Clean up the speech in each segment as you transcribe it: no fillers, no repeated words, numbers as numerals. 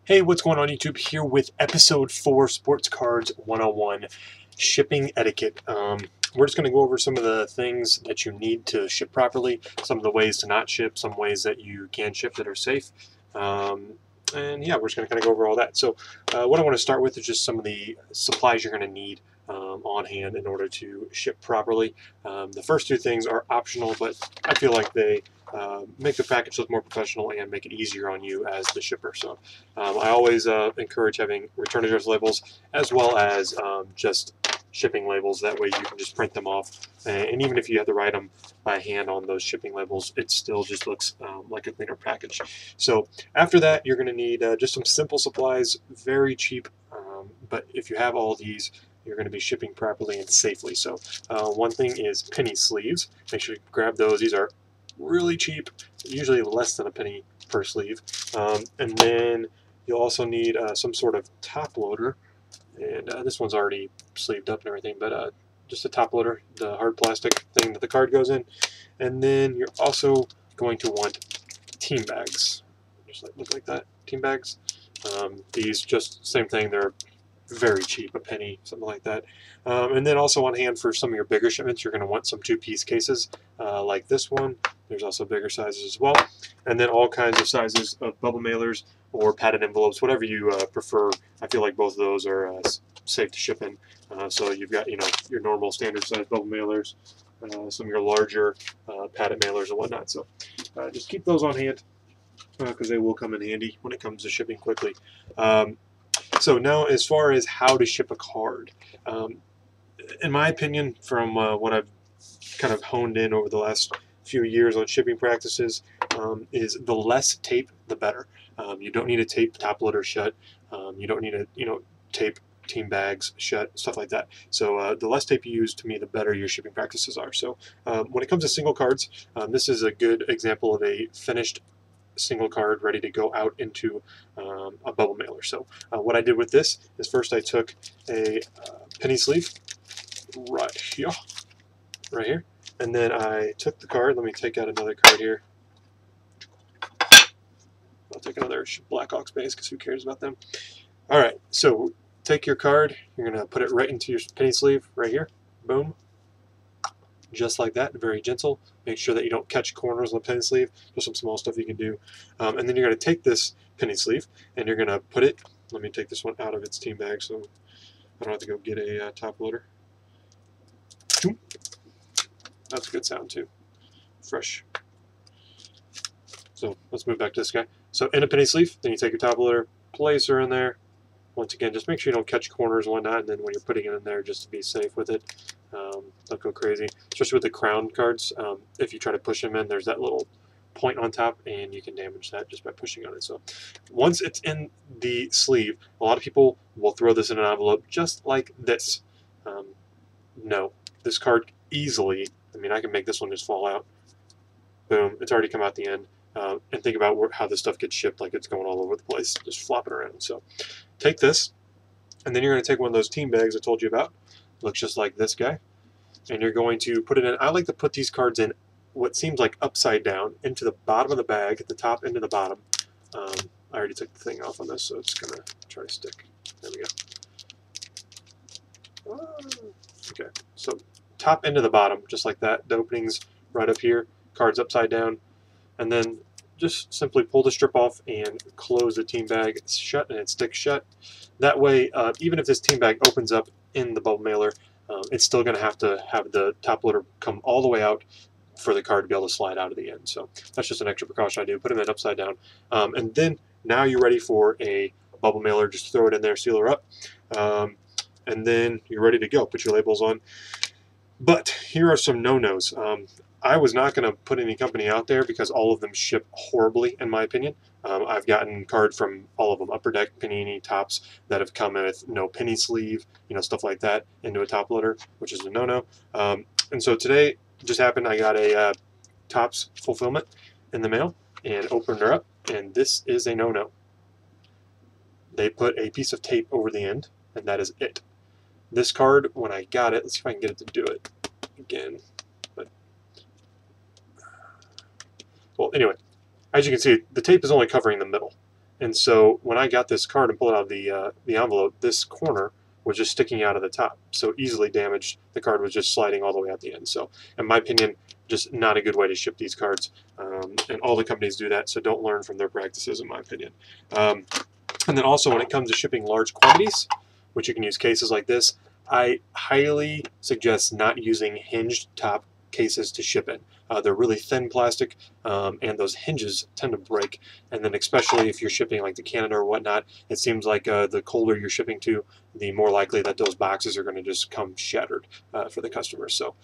Hey, what's going on YouTube? Here with episode 4, Sports Cards 101, Shipping Etiquette. We're just going to go over some of the things that you need to ship properly, some of the ways to not ship, some ways that you can ship that are safe. And yeah, we're just going to kind of go over all that. So what I want to start with is just some of the supplies you're going to need on hand in order to ship properly. The first two things are optional, but I feel like they make the package look more professional and make it easier on you as the shipper. So I always encourage having return address labels as well as just shipping labels. That way you can just print them off. And even if you have to write them by hand on those shipping labels, it still just looks like a cleaner package. So after that, you're going to need just some simple supplies, very cheap. But if you have all these, you're going to be shipping properly and safely. So one thing is penny sleeves. Make sure you grab those. These are really cheap, usually less than a penny per sleeve. And then you'll also need some sort of top loader, and this one's already sleeved up and everything, but just a top loader, the hard plastic thing that the card goes in. And then you're also going to want team bags, just like look like that, team bags. These just same thing, they're very cheap, a penny, something like that. And then also on hand for some of your bigger shipments, you're going to want some two-piece cases like this one. There's also bigger sizes as well. And then all kinds of sizes of bubble mailers or padded envelopes, whatever you prefer. I feel like both of those are safe to ship in. So you've got, your normal standard size bubble mailers, some of your larger padded mailers and whatnot. So just keep those on hand because they will come in handy when it comes to shipping quickly. So now, as far as how to ship a card, um, in my opinion, from what I've kind of honed in over the last few years on shipping practices, is the less tape, the better. You don't need to tape top loader shut. You don't need to, tape team bags shut, stuff like that. So the less tape you use, to me, the better your shipping practices are. So when it comes to single cards, this is a good example of a finished single card ready to go out into a bubble mailer. So what I did with this is first I took a penny sleeve right here, right here, and then I took the card. Let me take out another card here. I'll take another Blackhawks base because who cares about them? All right, so take your card. You're gonna put it right into your penny sleeve right here. Boom. Just like that, very gentle. Make sure that you don't catch corners on the penny sleeve. Just some small stuff you can do. And then you're going to take this penny sleeve and you're going to put it, let me take this one out of its team bag so I don't have to go get a top loader. That's a good sound too. Fresh. So let's move back to this guy. So in a penny sleeve, then you take your top loader, place her in there. Once again, just make sure you don't catch corners and whatnot, and then when you're putting it in there, just to be safe with it. Don't go crazy, especially with the crown cards. If you try to push them in, there's that little point on top, and you can damage that just by pushing on it. So once it's in the sleeve, a lot of people will throw this in an envelope just like this. No, this card easily, I can make this one just fall out. Boom, it's already come out the end. And think about how this stuff gets shipped, like it's going all over the place, just flopping around. So take this, and then you're going to take one of those team bags I told you about. Looks just like this guy. And you're going to put it in. I like to put these cards in what seems like upside down into the bottom of the bag, at the top into the bottom. I already took the thing off on this, so it's going to try to stick. There we go. Okay, so top into the bottom, just like that. The opening's right up here, cards upside down. And then just simply pull the strip off and close the team bag shut, and it sticks shut. That way, even if this team bag opens up in the bubble mailer, it's still going to have the top loader come all the way out for the card to be able to slide out of the end. So that's just an extra precaution I do. Put them in upside down. And then now you're ready for a bubble mailer. Just throw it in there, seal her up. And then you're ready to go. Put your labels on. But here are some no-nos. I was not going to put any company out there because all of them ship horribly, in my opinion. I've gotten card from all of them, Upper Deck, Panini, Tops, that have come with no penny sleeve, stuff like that, into a top loader, which is a no-no. And so today just happened, I got a Tops fulfillment in the mail and opened her up, and this is a no-no. They put a piece of tape over the end, and that is it. This card, when I got it, let's see if I can get it to do it again. Well, anyway, as you can see, the tape is only covering the middle. And so when I got this card and pulled it out of the envelope, this corner was just sticking out of the top, so easily damaged. The card was just sliding all the way out the end. So in my opinion, just not a good way to ship these cards. And all the companies do that, so don't learn from their practices, in my opinion. And then also when it comes to shipping large quantities, which you can use cases like this, I highly suggest not using hinged top cases to ship in. They're really thin plastic, and those hinges tend to break. And then especially if you're shipping like to Canada or whatnot, it seems like the colder you're shipping to, the more likely that those boxes are going to just come shattered for the customers. So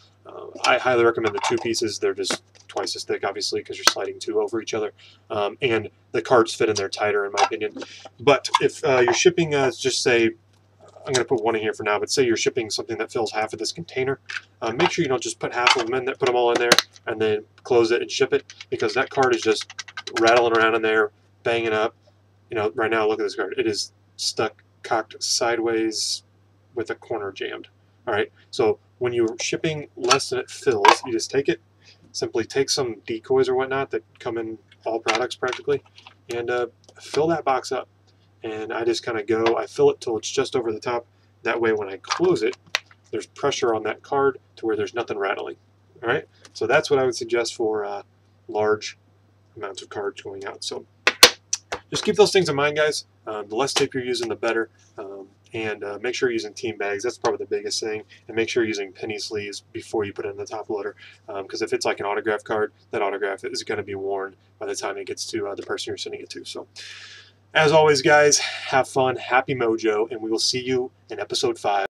I highly recommend the two pieces. They're just twice as thick, obviously, because you're sliding two over each other. And the cards fit in there tighter, in my opinion. But if you're shipping, just say, I'm going to put one in here for now, but say you're shipping something that fills half of this container, make sure you don't just put half of them in there, put them all in there, and then close it and ship it, because that card is just rattling around in there, banging up. Right now, look at this card. It is stuck, cocked sideways with a corner jammed. All right, so when you're shipping less than it fills, you just take it, simply take some decoys or whatnot that come in all products practically, and fill that box up. And I just kind of go, I fill it till it's just over the top. That way when I close it, there's pressure on that card to where there's nothing rattling. All right, so that's what I would suggest for large amounts of cards going out. So just keep those things in mind, guys. The less tape you're using, the better. And make sure you're using team bags. That's probably the biggest thing. And make sure you're using penny sleeves before you put it in the top loader. Because if it's like an autograph card, that autograph is going to be worn by the time it gets to the person you're sending it to. So as always, guys, have fun, happy mojo, and we will see you in episode 5.